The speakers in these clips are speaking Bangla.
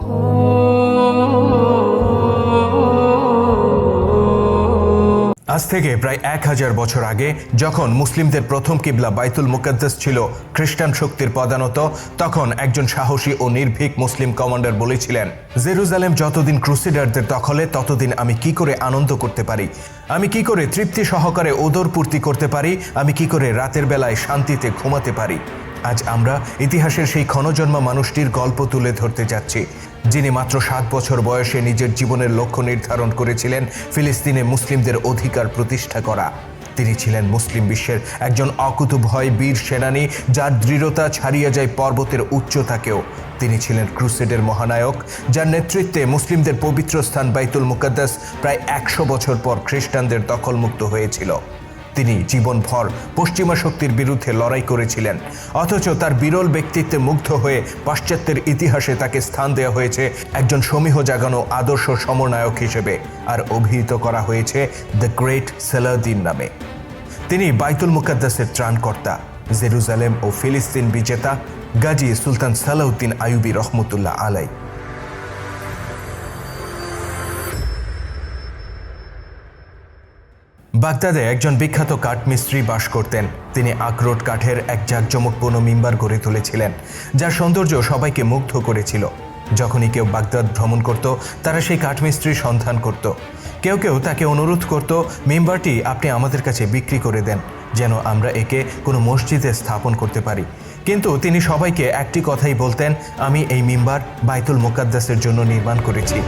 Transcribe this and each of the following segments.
আজ থেকে প্রায় 1000 বছর আগে যখন মুসলিমদের প্রথম কিবলা বাইতুল মুকাদ্দাস ছিল খ্রিস্টান শক্তির পদানত, তখন একজন সাহসী ও নির্ভীক মুসলিম কমান্ডার বলেছিলেন, জেরুজালেম যতদিন ক্রুসেডারদের দখলে ততদিন আমি কি করে আনন্দ করতে পারি, আমি কি করে তৃপ্তি সহকারে ওদর পূর্তি করতে পারি, আমি কি করে রাতের বেলায় শান্তিতে ঘুমাতে পারি। আজ আমরা ইতিহাসের সেই ক্ষণজন্মা মানুষটির গল্প তুলে ধরতে যাচ্ছি, যিনি মাত্র 7 বছর বয়সে নিজের জীবনের লক্ষ্য নির্ধারণ করেছিলেন ফিলিস্তিনে মুসলিমদের অধিকার প্রতিষ্ঠা করা। তিনি ছিলেন মুসলিম বিশ্বের একজন অকুতোভয় বীর সেনানী, যার দৃঢ়তা ছাড়িয়ে যায় পর্বতের উচ্চতাকেও। তিনি ছিলেন ক্রুসেডের মহানায়ক, যার নেতৃত্বে মুসলিমদের পবিত্র স্থান বাইতুল মুকাদ্দাস প্রায় 100 বছর পর খ্রিস্টানদের দখলমুক্ত হয়েছিল। তিনি জীবনভর পশ্চিমা শক্তির বিরুদ্ধে লড়াই করেছিলেন, অথচ তার বিরল ব্যক্তিত্বে মুগ্ধ হয়ে পাশ্চাত্যের ইতিহাসে তাকে স্থান দেওয়া হয়েছে একজন সমীহ জাগানো আদর্শ সমরনায়ক হিসেবে, আর অভিহিত করা হয়েছে দ্য গ্রেট সালাউদ্দিন নামে। তিনি বাইতুল মুকাদ্দাসের ত্রাণকর্তা, জেরুজালেম ও ফিলিস্তিন বিজেতা গাজী সুলতান সালাউদ্দিন আইয়ুবী রহমতুল্লাহ আলাই। বাগদাদে একজন বিখ্যাত কাঠমিস্ত্রি বাস করতেন। তিনি আখরোট কাঠের এক জাঁকজমকপূর্ণ মিম্বার গড়ে তুলেছিলেন, যার সৌন্দর্য সবাইকে মুগ্ধ করেছিল। যখনই কেউ বাগদাদ ভ্রমণ করত, তারা সেই কাঠমিস্ত্রির সন্ধান করত। কেউ কেউ তাকে অনুরোধ করত, মিম্বারটি আপনি আমাদের কাছে বিক্রি করে দেন, যেন আমরা একে কোনো মসজিদে স্থাপন করতে পারি। কিন্তু তিনি সবাইকে একটি কথাই বলতেন, আমি এই মিম্বার বাইতুল মুকাদ্দাসের জন্য নির্মাণ করেছি।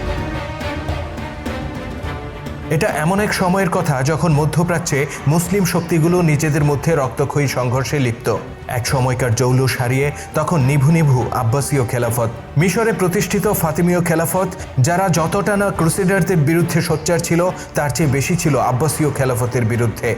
এটা এমন এক সময়ের কথা যখন মধ্যপ্রাচ্যে মুসলিম শক্তিগুলো নিজেদের মধ্যে রক্তক্ষয়ী সংঘর্ষে লিপ্ত। এক সময়কার জৌলুস হারিয়ে তখন নিভু নিভু আব্বাসীয় খেলাফত, মিশরে প্রতিষ্ঠিত ফাতিমীয় খেলাফত, যারা যতটা না ক্রুসেডারদের বিরুদ্ধে সোচ্চার ছিল, তার চেয়ে বেশি ছিল আব্বাসীয় খেলাফতের বিরুদ্ধে।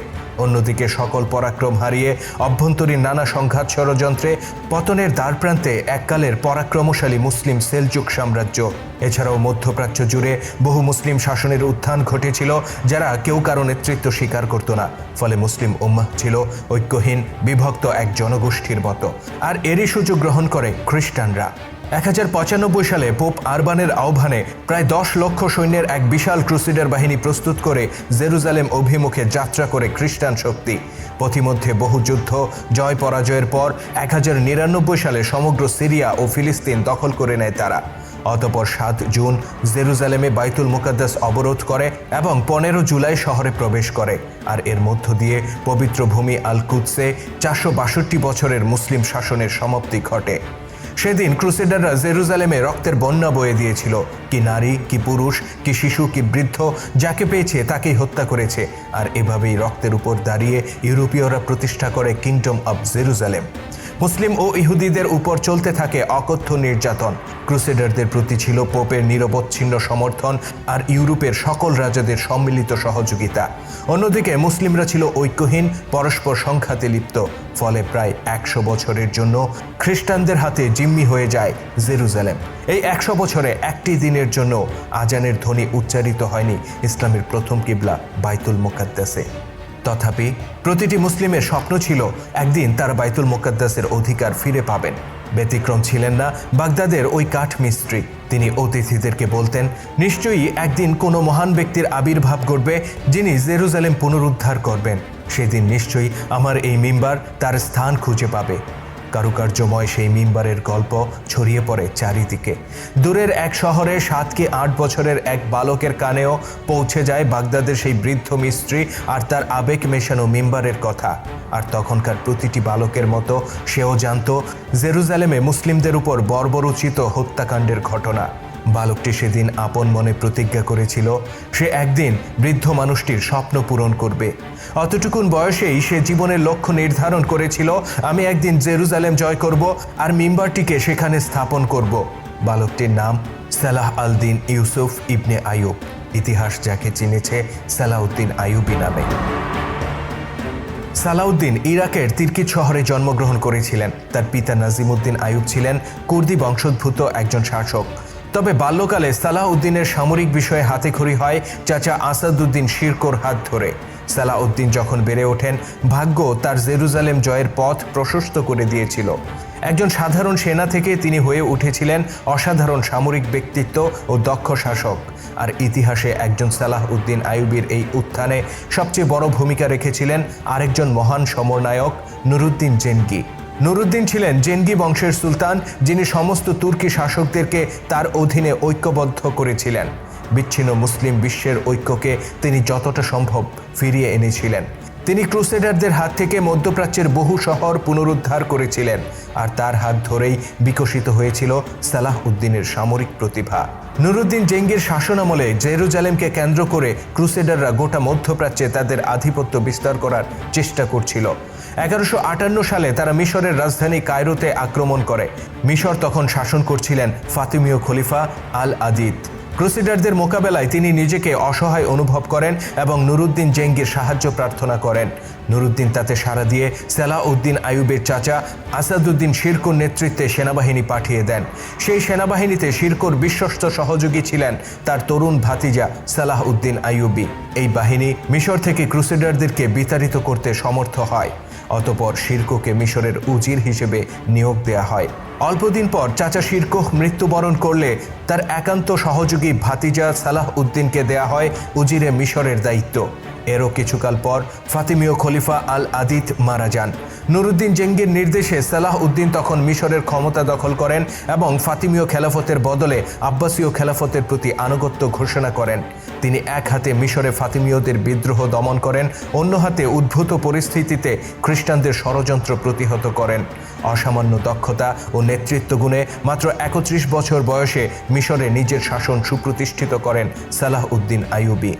অন্যদিকে সকল পরাক্রম হারিয়ে অভ্যন্তরীণ নানা সংঘাত ষড়যন্ত্রে পতনের দ্বারপ্রান্তে এককালের পরাক্রমশালী মুসলিম সেলজুক সাম্রাজ্য। এছাড়াও মধ্যপ্রাচ্য জুড়ে বহু মুসলিম শাসনের উত্থান ঘটেছিল, যারা কেউ কারো নেতৃত্ব স্বীকার করত না। ফলে মুসলিম উম্মাহ ছিল ঐক্যহীন, বিভক্ত এক জনগোষ্ঠীর মতো। আর এরই সুযোগ গ্রহণ করে খ্রিস্টানরা। 1095 সালে পোপ আরবানের আহ্বানে প্রায় 10 লক্ষ সৈন্যের এক বিশাল ক্রুসেডার বাহিনী প্রস্তুত করে জেরুজালেম অভিমুখে যাত্রা করে খ্রিস্টান শক্তি। পথিমধ্যে বহু যুদ্ধ, জয় পরাজয়ের পর 1099 সালে সমগ্র সিরিয়া ও ফিলিস্তিন দখল করে নেয় তারা। অতঃপর 7 জুন জেরুজালেমে বাইতুল মুকাদ্দাস অবরোধ করে এবং 15 জুলাই শহরে প্রবেশ করে। আর এর মধ্য দিয়ে পবিত্র ভূমি আল কুদসে 462 বছরের মুসলিম শাসনের সমাপ্তি ঘটে। সেদিন ক্রুসেডাররা জেরুজালেমে রক্তের বন্যা বয়ে দিয়েছিল। কি নারী, কি পুরুষ, কি শিশু, কি বৃদ্ধ, যাকে পেয়েছে তাকেই হত্যা করেছে। আর এভাবেই রক্তের উপর দাঁড়িয়ে ইউরোপীয়রা প্রতিষ্ঠা করে কিংডম অব জেরুজালেম। মুসলিম ও ইহুদিদের উপর চলতে থাকে অকথ্য নির্যাতন। ক্রুসেডারদের প্রতি ছিল পোপের নিরবচ্ছিন্ন সমর্থন আর ইউরোপের সকল রাজাদের সম্মিলিত সহযোগিতা। অন্যদিকে মুসলিমরা ছিল ঐক্যহীন, পরস্পর সংঘাতে লিপ্ত। ফলে প্রায় 100 বছরের জন্য খ্রিস্টানদের হাতে জিম্মি হয়ে যায় জেরুজালেম। এই 100 বছরে একটি দিনের জন্য আজানের ধ্বনি উচ্চারিত হয়নি ইসলামের প্রথম কিবলা বাইতুল মুকাদ্দাসে। তথাপি প্রতিটি মুসলিমের স্বপ্ন ছিল একদিন তারা বাইতুল মুকাদ্দাসের অধিকার ফিরে পাবেন। ব্যতিক্রম ছিলেন না বাগদাদের ওই কাঠ মিস্ত্রি। তিনি অতিথিদেরকে বলতেন, নিশ্চয়ই একদিন কোনো মহান ব্যক্তির আবির্ভাব ঘটবে, যিনি জেরুজালেম পুনরুদ্ধার করবেন। সেদিন নিশ্চয়ই আমার এই মিম্বার তার স্থান খুঁজে পাবে। কারুকার্যময় সেই মিম্বারের গল্প ছড়িয়ে পড়ে চারিদিকে। দূরের এক শহরে 7 কি 8 বছরের এক বালকের কানেও পৌঁছে যায় বাগদাদের সেই বৃদ্ধ মিস্ত্রি আর তার আবেগ মেশানো মিম্বারের কথা। আর তখনকার প্রতিটি বালকের মতো সেও জানত জেরুজালেমে মুসলিমদের উপর বর্বরোচিত হত্যাকাণ্ডের ঘটনা। বালকটি সেদিন আপন মনে প্রতিজ্ঞা করেছিল সে একদিন বৃদ্ধ মানুষটির স্বপ্ন পূরণ করবে। অতটুকুন বয়সেই সে জীবনের লক্ষ্য নির্ধারণ করেছিল, আমি একদিন জেরুজালেম জয় করব আর মিম্বারটিকে সেখানে স্থাপন করব। বালকটির নাম সালাহ আল-দিন ইউসুফ ইবনে আইয়ুব। ইতিহাস যাকে চিনেছে সালাউদ্দিন আইয়ুবী নামে। সালাউদ্দিন ইরাকের তিরকিত শহরে জন্মগ্রহণ করেছিলেন। তার পিতা নাজিমউদ্দিন আইয়ুব ছিলেন কুর্দি বংশোদ্ভূত একজন শাসক। তবে বাল্যকালে সালাউদ্দিনের সামরিক বিষয়ে হাতেখড়ি হয় চাচা আসাদউদ্দিন শিরকোর হাত ধরে। সালাউদ্দিন যখন বেড়ে ওঠেন, ভাগ্য তার জেরুজালেম জয়ের পথ প্রশস্ত করে দিয়েছিল। একজন সাধারণ সেনা থেকে তিনি হয়ে উঠেছিলেন অসাধারণ সামরিক ব্যক্তিত্ব ও দক্ষ শাসক। আর ইতিহাসে একজন সালাহ উদ্দিন আইয়ুবীর এই উত্থানে সবচেয়ে বড় ভূমিকা রেখেছিলেন আরেকজন মহান সমরনায়ক নুরুদ্দিন জেনগি। নুরুদ্দিন ছিলেন জেনগি বংশের সুলতান, যিনি সমস্ত তুর্কি শাসকদেরকে তার অধীনে ঐক্যবদ্ধ করেছিলেন। বিচ্ছিন্ন মুসলিম বিশ্বের ঐক্যকে তিনি যতটা সম্ভব ফিরিয়ে এনেছিলেন। তিনি ক্রুসেডারদের হাত থেকে মধ্যপ্রাচ্যের বহু শহর পুনরুদ্ধার করেছিলেন, আর তার হাত ধরেই বিকশিত হয়েছিল সালাহ উদ্দিনের সামরিক প্রতিভা। নুরুদ্দিন জেঙ্গির শাসনামলে জেরুজালেমকে কেন্দ্র করে ক্রুসেডাররা গোটা মধ্যপ্রাচ্যে তাদের আধিপত্য বিস্তার করার চেষ্টা করছিল। 1158 সালে তারা মিশরের রাজধানী কায়রোতে আক্রমণ করে। মিশর তখন শাসন করছিলেন ফাতিমীয় খলিফা আল আদিদ। ক্রুসেডারদের মোকাবেলায় তিনি নিজেকে অসহায় অনুভব করেন এবং নুরুদ্দিন জেঙ্গির সাহায্য প্রার্থনা করেন। নুরুদ্দিন তাতে সাড়া দিয়ে সালাহ উদ্দিন আইয়ুবের চাচা আসাদুদ্দিন শিরকুর নেতৃত্বে সেনাবাহিনী পাঠিয়ে দেন। সেই সেনাবাহিনীতে শিরকুর বিশ্বস্ত সহযোগী ছিলেন তার তরুণ ভাতিজা সালাহ উদ্দিন আইয়ুবী। এই বাহিনী মিশর থেকে ক্রুসেডারদেরকে বিতাড়িত করতে সমর্থ হয়। অতঃপর শিরকুকে মিশরের উজির হিসেবে নিয়োগ দেয়া হয়। অল্পদিন পর চাচা শিরকুহ মৃত্যুবরণ করলে তার একান্ত সহযোগী ভাতিজা সালাহ উদ্দিনকে দেয়া হয় উজিরে মিশরের দায়িত্ব। এরও কিছুকাল পর ফাতিমীয় খলিফা আল আদিদ মারা যান। নুরুদ্দিন জেঙ্গির নির্দেশে সালাহ উদ্দিন তখন মিশরের ক্ষমতা দখল করেন এবং ফাতিমীয় খেলাফতের বদলে আব্বাসীয় খেলাফতের প্রতি আনুগত্য ঘোষণা করেন। তিনি এক হাতে মিশরে ফাতিমীয়দের বিদ্রোহ দমন করেন, অন্য হাতে উদ্ভূত পরিস্থিতিতে খ্রিস্টানদের ষড়যন্ত্র প্রতিহত করেন। অসামান্য দক্ষতা ও নেতৃত্বগুণে মাত্র 31 বছর বয়সে মিশরে নিজের শাসন সুপ্রতিষ্ঠিত করেন সালাহ উদ্দিন আইয়ুবী।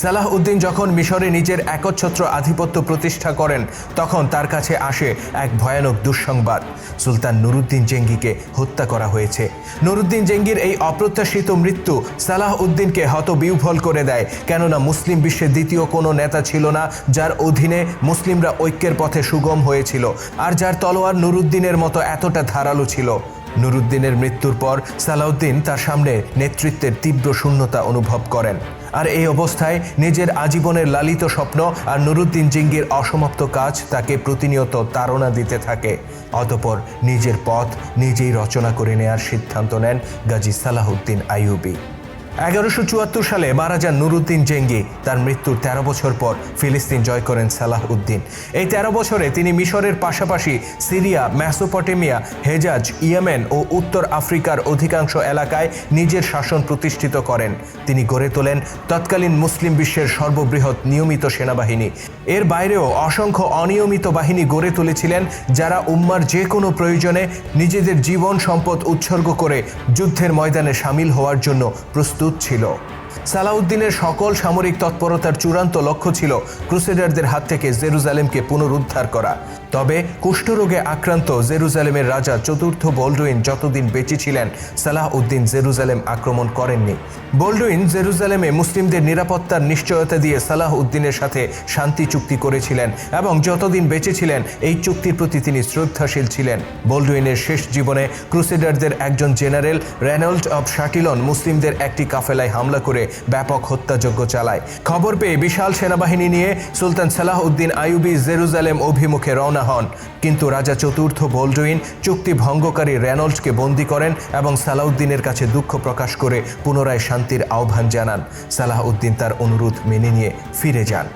সালাহ উদ্দিন যখন মিশরে নিজের একচ্ছত্র আধিপত্য প্রতিষ্ঠা করেন, তখন তার কাছে আসে এক ভয়ানক দুঃসংবাদ। সুলতান নুরুদ্দিন জেঙ্গিকে হত্যা করা হয়েছে। নুরুদ্দিন জেঙ্গির এই অপ্রত্যাশিত মৃত্যু সালাহ উদ্দিনকে হতবিহ্বল করে দেয়, কেননা মুসলিম বিশ্বে দ্বিতীয় কোনো নেতা ছিল না যার অধীনে মুসলিমরা ঐক্যের পথে সুগম হয়েছিল, আর যার তলোয়ার নুরুদ্দিনের মতো এতটা ধারালো ছিল। নুরুদ্দিনের মৃত্যুর পর সালাউদ্দিন তার সামনে নেতৃত্বের তীব্র শূন্যতা অনুভব করেন। আর এই অবস্থায় নিজের আজীবনের লালিত স্বপ্ন আর নুরুদ্দিন জেঙ্গির অসমাপ্ত কাজ তাকে প্রতিনিয়ত তাড়না দিতে থাকে। অতঃপর নিজের পথ নিজেই রচনা করে নেয়ার সিদ্ধান্ত নেন গাজী সালাহ উদ্দিন আইয়ুবী। 1174 সালে মারা যান নুরুদ্দিন জেঙ্গি। তার মৃত্যুর 13 বছর পর ফিলিস্তিন জয় করেন সালাহ উদ্দিন। এই 13 বছরে তিনি মিশরের পাশাপাশি সিরিয়া, মেসোপটেমিয়া, হেজাজ, ইয়েমেন ও উত্তর আফ্রিকার অধিকাংশ এলাকায় নিজের শাসন প্রতিষ্ঠিত করেন। তিনি গড়ে তোলেন তৎকালীন মুসলিম বিশ্বের সর্ববৃহৎ নিয়মিত সেনাবাহিনী। এর বাইরেও অসংখ্য অনিয়মিত বাহিনী গড়ে তুলেছিলেন, যারা উম্মার যে কোনো প্রয়োজনে নিজেদের জীবন সম্পদ উৎসর্গ করে যুদ্ধের ময়দানে সামিল হওয়ার জন্য প্রস্তুত ছিল। সালাউদ্দিনের সকল সামরিক তৎপরতার চূড়ান্ত লক্ষ্য ছিল ক্রুসেডারদের হাত থেকে জেরুজালেমকে পুনরুদ্ধার করা। তবে কুষ্ঠরোগে আক্রান্ত জেরুজালেমের রাজা চতুর্থ বোল্ডুইন যতদিন বেঁচে ছিলেন, সালাহ উদ্দিন জেরুজালেম আক্রমণ করেননি। বোল্ডুইন জেরুজালেমে মুসলিমদের নিরাপত্তার নিশ্চয়তা দিয়ে সালাহ উদ্দিনের সাথে শান্তি চুক্তি করেছিলেন এবং যতদিন বেঁচে ছিলেন এই চুক্তির প্রতি তিনি শ্রদ্ধাশীল ছিলেন। বোল্ডুইনের শেষ জীবনে ক্রুসেডারদের একজন জেনারেল রেনল্ড অব শাটিলন মুসলিমদের একটি কাফেলায় হামলা করে ব্যাপক হত্যাযজ্ঞ চালায়। খবর পেয়ে বিশাল সেনাবাহিনী নিয়ে সুলতান সালাহ উদ্দিন আইয়ুবী জেরুজালেম অভিমুখে রওনা হন, কিন্তু রাজা চতুর্থ বোল্ডুইন চুক্তি ভঙ্গকারী রেনল্ডকে বন্দী করেন এবং সালাউদ্দিনের কাছে দুঃখ প্রকাশ করে পুনরায় শান্তির আহ্বান জানান। সালাহ উদ্দিন তার অনুরোধ মেনে নিয়ে ফিরে যান।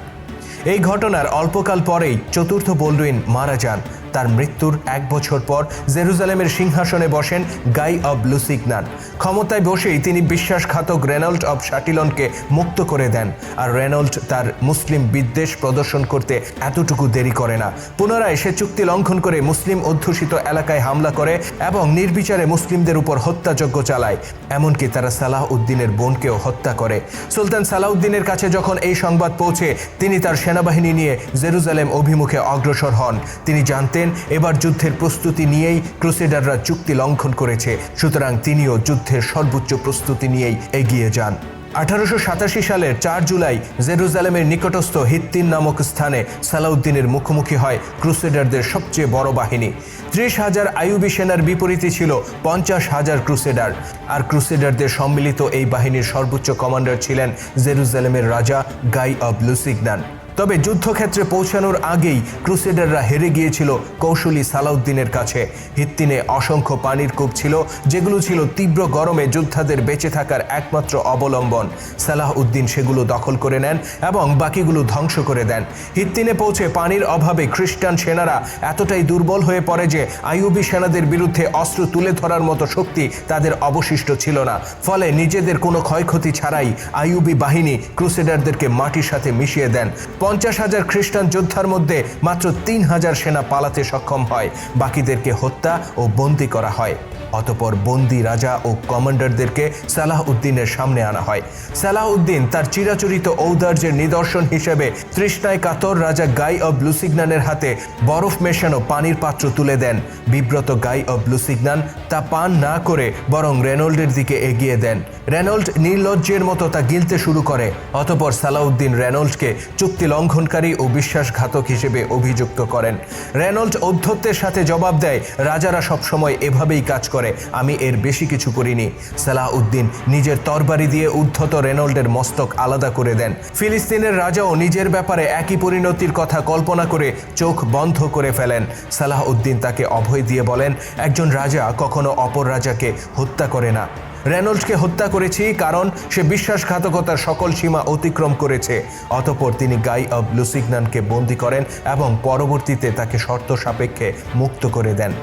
এই ঘটনার অল্পকাল পরেই চতুর্থ বোল্ডুইন মারা যান। তার মৃত্যুর 1 বছর পর জেরুজালেমের সিংহাসনে বসেন গাই অব লুসিগনান। ক্ষমতায় বসেই তিনি বিশ্বাসঘাতক রেনল্ড অব শাটিলনকে মুক্ত করে দেন। আর রেনল্ড তার মুসলিম বিদ্বেষ প্রদর্শন করতে এতটুকু দেরি করে না। পুনরায় সে চুক্তি লঙ্ঘন করে মুসলিম অধ্যুষিত এলাকায় হামলা করে এবং নির্বিচারে মুসলিমদের উপর হত্যাযজ্ঞ চালায়। এমনকি তারা সালাহ উদ্দিনের বোনকেও হত্যা করে। সুলতান সালাউদ্দিনের কাছে যখন এই সংবাদ পৌঁছে, তিনি তার সেনাবাহিনী নিয়ে জেরুজালেম অভিমুখে অগ্রসর হন। তিনি জানতেন এবার যুদ্ধের প্রস্তুতি নিয়েই ক্রুসেডাররা চুক্তি লঙ্ঘন করেছে, সুতরাং তিনিও যুদ্ধের সর্বোচ্চ প্রস্তুতি নিয়েই এগিয়ে যান। 1887 সালের 4 জুলাই জেরুজালেমের নিকটস্থ হিত্তিন নামক স্থানে সালাউদ্দিনের মুখোমুখি হয় ক্রুসেডারদের সবচেয়ে বড় বাহিনী। 30,000 আইয়ুবী সেনার বিপরীতে ছিল 50,000 ক্রুসেডার। আর ক্রুসেডারদের সম্মিলিত এই বাহিনীর সর্বোচ্চ কমান্ডার ছিলেন জেরুজালেমের রাজা গাই অব লুসিগনান। তবে যুদ্ধক্ষেত্রে পৌঁছানোর আগেই ক্রুসেডাররা হেরে গিয়েছিল কৌশলী সালাউদ্দিনের কাছে। হিত্তিনে অসংখ্য পানির কূপ ছিল, যেগুলো ছিল তীব্র গরমে যোদ্ধাদের বেঁচে থাকার একমাত্র অবলম্বন। সালাহউদ্দিন সেগুলো দখল করে নেন এবং বাকিগুলো ধ্বংস করে দেন। হিত্তিনে পৌঁছে পানির অভাবে খ্রিস্টান সেনারা এতটাই দুর্বল হয়ে পড়ে যে আইয়ুবী সেনাদের বিরুদ্ধে অস্ত্র তুলে ধরার মতো শক্তি তাদের অবশিষ্ট ছিল না। ফলে নিজেদের কোনো ক্ষয়ক্ষতি ছাড়াই আইয়ুবী বাহিনী ক্রুসেডারদেরকে মাটির সাথে মিশিয়ে দেন। 50,000 খ্রিস্টান যোদ্ধার মধ্যে মাত্র 3,000 সেনা পালাতে সক্ষম হয়। বাকিদেরকে হত্যা ও বন্দী করা হয়। অতঃপর বন্দী রাজা ও কমান্ডারদেরকে সালাহউদ্দিনের সামনে আনা হয়। সালাহউদ্দিন তার চিরাচরিত ঔদার্যের নিদর্শন হিসেবে তৃষ্ণায় কাতর রাজা গাই অব লুসিগনানের হাতে বরফ মেশানো পানির পাত্র তুলে দেন। বিব্রত গাই অব লুসিগনান তা পান না করে বরং রেনল্ডের দিকে এগিয়ে দেন। রেনল্ড নির্লজ্জের মতো তা গিলতে শুরু করে। অতঃপর সালাহউদ্দিন রেনল্ডকে চুক্তি লঙ্ঘনকারী ও বিশ্বাসঘাতক হিসেবে অভিযুক্ত করেন। রেনল্ড ঔদ্ধত্যের সাথে জবাব দেয়, রাজারা সবসময় এভাবেই কাজ করে, আমি এর বেশি কিছু করিনি। সালাহউদ্দিন নিজের তরবারি দিয়ে উদ্ধত রেনল্ডের মস্তক আলাদা করে দেন। ফিলিস্তিনের রাজাও নিজের ব্যাপারে একই পরিণতির কথা কল্পনা করে চোখ বন্ধ করে ফেলেন। সালাহউদ্দিন তাকে অভয় দিয়ে বলেন, একজন রাজা কখনো অপর রাজাকে হত্যা করে না। রেনল্ডকে হত্যা করেছি কারণ সে বিশ্বাসঘাতকতার সকল সীমা অতিক্রম করেছে। অতঃপর তিনি গাই অব লুসিগনানকে বন্দী করেন এবং পরবর্তীতে তাকে শর্ত সাপেক্ষে মুক্ত করে দেন।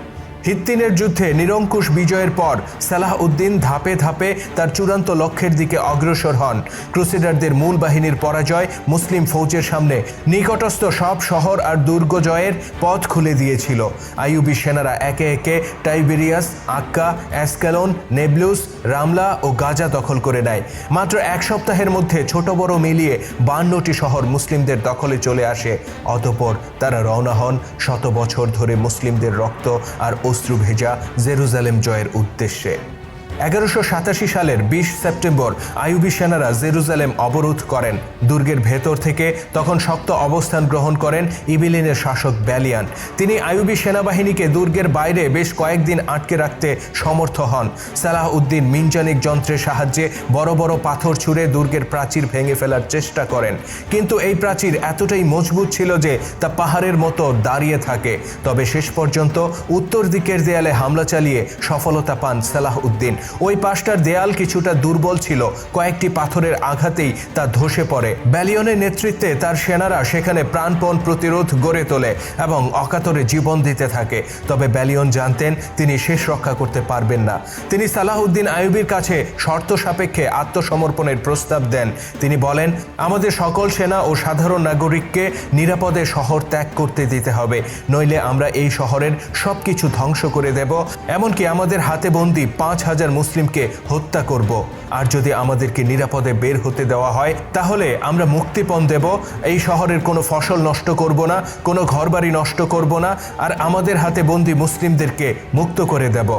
হিত্তিনের যুদ্ধে নিরঙ্কুশ বিজয়ের পর সালাহউদ্দিন ধাপে ধাপে তার চূড়ান্ত লক্ষ্যের দিকে অগ্রসর হন। ক্রুসেডারদের মূল বাহিনীর পরাজয় মুসলিম ফৌজের সামনে নিকটস্থ সব শহর আর দুর্গ জয়ের পথ খুলে দিয়েছিল। আইয়ুবী সেনারা একে একে টাইবেরিয়াস, আক্কা, অ্যাসক্যালোন, নেবলুস, রামলা ও গাজা দখল করে নেয়। মাত্র এক সপ্তাহের মধ্যে ছোট বড় মিলিয়ে 52টি শহর মুসলিমদের দখলে চলে আসে। অতঃপর তারা রওনা হন শত বছর ধরে মুসলিমদের রক্ত আর অশ্রু ভেজা জেরুজালেম জয়ের উদ্দেশ্যে। 1187 সালের 20 সেপ্টেম্বর আইয়ুবী সেনারা জেরুজালেম অবরোধ করেন। দুর্গের ভেতর থেকে তখন শক্ত অবস্থান গ্রহণ করেন ইবিলিনের শাসক ব্যালিয়ান। তিনি আইয়ুবী সেনাবাহিনীকে দুর্গের বাইরে বেশ কয়েকদিন আটকে রাখতে সমর্থ হন। সালাহউদ্দিন মিনজানিক যন্ত্রের সাহায্যে বড় বড় পাথর ছুঁড়ে দুর্গের প্রাচীর ভেঙে ফেলার চেষ্টা করেন, কিন্তু এই প্রাচীর এতটাই মজবুত ছিল যে তা পাহাড়ের মতো দাঁড়িয়ে থাকে। তবে শেষ পর্যন্ত উত্তর দিকের দেয়ালে হামলা চালিয়ে সফলতা পান সালাহউদ্দিন। ওই পাশটার দেয়াল কিছুটা দুর্বল ছিল, কয়েকটি পাথরের আঘাতেই তা ধসে পড়ে। ব্যালিয়নের নেতৃত্বে তার সেনারা সেখানে প্রাণপণ প্রতিরোধ গড়ে তোলে এবং অকাতরে জীবন দিতে থাকে। তবে ব্যালিয়ন জানতেন তিনি শেষ রক্ষা করতে পারবেন না। তিনি সালাহউদ্দিন আইয়ুবীর কাছে শর্ত সাপেক্ষে আত্মসমর্পণের প্রস্তাব দেন। তিনি বলেন, আমাদের সকল সেনা ও সাধারণ নাগরিককে নিরাপদে শহর ত্যাগ করতে দিতে হবে, নইলে আমরা এই শহরের সবকিছু ধ্বংস করে দেব, এমনকি আমাদের হাতে বন্দী 5,000 মুসলিমকে হত্যা করব। আর যদি আমাদেরকে নিরাপদে বের হতে দেওয়া হয় তাহলে আমরা মুক্তিপণ দেব। এই শহরের কোনো ফসল নষ্ট করব না, কোনো ঘরবাড়ি নষ্ট করব না, আর আমাদের হাতে বন্দী মুসলিমদেরকে মুক্ত করে দেব।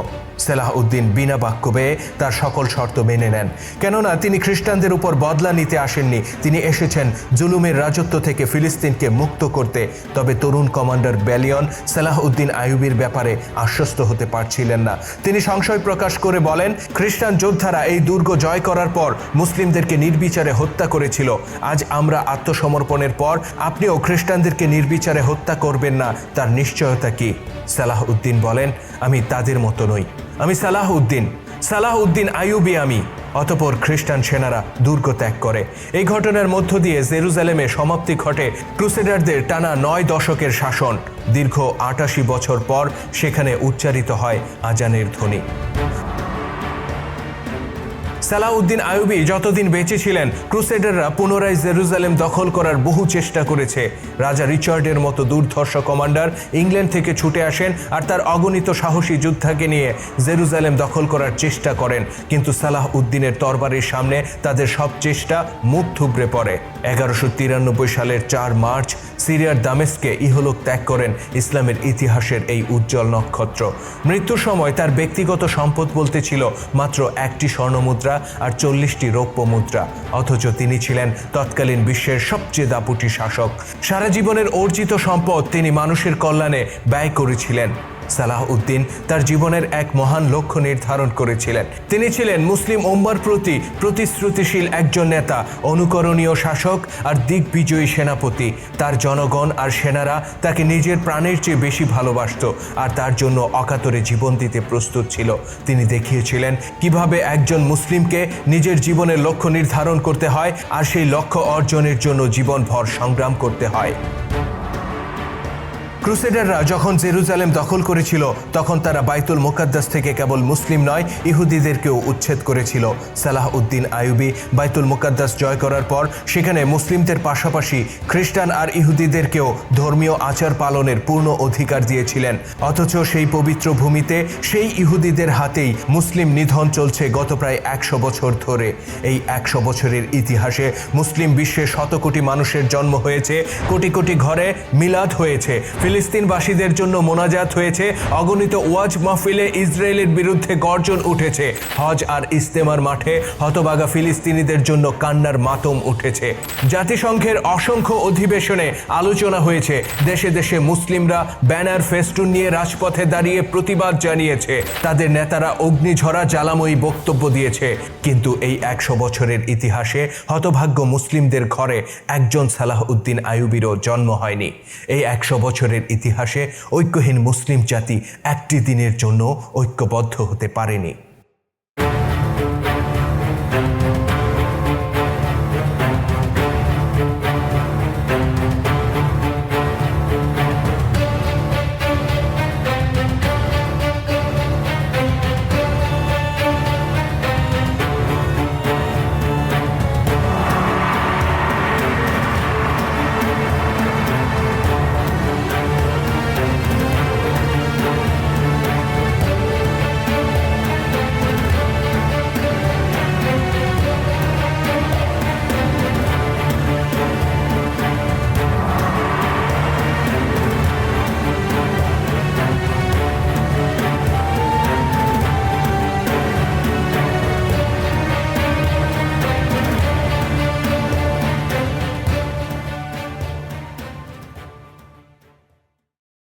সালাহউদ্দিন বিনা বাক্য ব্যয়ে তার সকল শর্ত মেনে নেন, কেননা তিনি খ্রিস্টানদের উপর বদলা নিতে আসেননি, তিনি এসেছেন জুলুমের রাজত্ব থেকে ফিলিস্তিনকে মুক্ত করতে। তবে তরুণ কমান্ডার ব্যালিয়ন সালাহউদ্দিন আইয়ুবীর ব্যাপারে আশ্বস্ত হতে পারছিলেন না। তিনি সংশয় প্রকাশ করে বলেন, খ্রিস্টান যোদ্ধারা এই দুর্গ জয় করার পর মুসলিমদেরকে নির্বিচারে হত্যা করেছিল। আজ আমরা আত্মসমর্পণের পর আপনিও খ্রিস্টানদেরকে নির্বিচারে হত্যা করবেন না, তার নিশ্চয়তা কি? সালাহউদ্দিন বলেন, আমি তাদের মতো নই, আমি সালাহউদ্দিন আইয়ুবী আমি। অতঃপর খ্রিস্টান সেনারা দুর্গ ত্যাগ করে। এই ঘটনার মধ্য দিয়ে জেরুজালেমে সমাপ্তি ঘটে ক্রুসেডারদের টানা 9 দশকের শাসন। দীর্ঘ 88 বছর পর সেখানে উচ্চারিত হয় আজানের ধ্বনি। সালাহউদ্দিন আইয়ুবী যতদিন বেঁচে ছিলেন, ক্রুসেডাররা পুনরায় জেরুজালেম দখল করার বহু চেষ্টা করেছে। রাজা রিচার্ডের মতো দুর্ধর্ষ কমান্ডার ইংল্যান্ড থেকে ছুটে আসেন আর তার অগণিত সাহসী যোদ্ধাকে নিয়ে জেরুজালেম দখল করার চেষ্টা করেন, কিন্তু সালাহউদ্দিনের তরবারির সামনে তাদের সব চেষ্টা মুখ থুবড়ে পড়ে। 1193 সালের 4 মার্চ সিরিয়ার দামেস্কে ইহলোক ত্যাগ করেন ইসলামের ইতিহাসের এই উজ্জ্বল নক্ষত্র। মৃত্যুর সময় তার ব্যক্তিগত সম্পদ বলতে ছিল মাত্র 1টি স্বর্ণমুদ্রা আর 40টি রৌপ্য মুদ্রা, অথচ তিনি ছিলেন তৎকালীন বিশ্বের সবচেয়ে দাপুটি শাসক। সারা জীবনের অর্জিত সম্পদ তিনি মানুষের কল্যাণে ব্যয় করেছিলেন। সালাহ উদ্দিন তার জীবনের এক মহান লক্ষ্য নির্ধারণ করেছিলেন। তিনি ছিলেন মুসলিম উম্মার প্রতি প্রতিশ্রুতিশীল একজন নেতা, অনুকরণীয় শাসক আর দিগ্বিজয়ী সেনাপতি। তার জনগণ আর সেনারা তাকে নিজের প্রাণের চেয়ে বেশি ভালোবাসত আর তার জন্য অকাতরে জীবন দিতে প্রস্তুত ছিল। তিনি দেখিয়েছিলেন কিভাবে একজন মুসলিমকে নিজের জীবনের লক্ষ্য নির্ধারণ করতে হয় আর সেই লক্ষ্য অর্জনের জন্য জীবনভর সংগ্রাম করতে হয়। ক্রুসেডাররা যখন জেরুজালেম দখল করেছিল তখন তারা বাইতুল মুকাদ্দাস থেকে কেবল মুসলিম নয়, ইহুদিদেরকেও উচ্ছেদ করেছিল। সালাহ উদ্দিন আইয়ুবী বাইতুল মুকাদ্দাস জয় করার পর সেখানে মুসলিমদের পাশাপাশি খ্রিস্টান আর ইহুদিদেরকেও ধর্মীয় আচার পালনের পূর্ণ অধিকার দিয়েছিলেন। অথচ সেই পবিত্র ভূমিতে সেই ইহুদিদের হাতেই মুসলিম নিধন চলছে গত প্রায় 100 বছর ধরে। এই 100 বছরের ইতিহাসে মুসলিম বিশ্বে শত কোটি মানুষের জন্ম হয়েছে, কোটি কোটি ঘরে মিলাদ হয়েছে, ফিলিস্তিনবাসীদের জন্য মোনাজাত হয়েছে, অগণিত ওয়াজ মাহফিলে ইসরায়েলের বিরুদ্ধে গর্জন উঠেছে, হজ আর ইস্তেমার মাঠে হতবাগা ফিলিস্তিনিদের জন্য কান্নার মাতম উঠেছে। জাতিসংঘের অসংখ্য অধিবেশনে আলোচনা হয়েছে, দেশে দেশে মুসলিমরা ব্যানার ফেস্টুন নিয়ে রাজপথে দাঁড়িয়ে প্রতিবাদ জানিয়েছে, তাদের নেতারা অগ্নিঝরা জ্বালাময়ী বক্তব্য দিয়েছে। কিন্তু এই 100 বছরের ইতিহাসে হতভাগ্য মুসলিমদের ঘরে একজন সালাহ উদ্দিন আইয়ুবীরও জন্ম হয়নি। এই 100 বছরের ইতিহাসে ঐক্যহীন মুসলিম জাতি একটি দিনের জন্য ঐক্যবদ্ধ হতে পারেনি।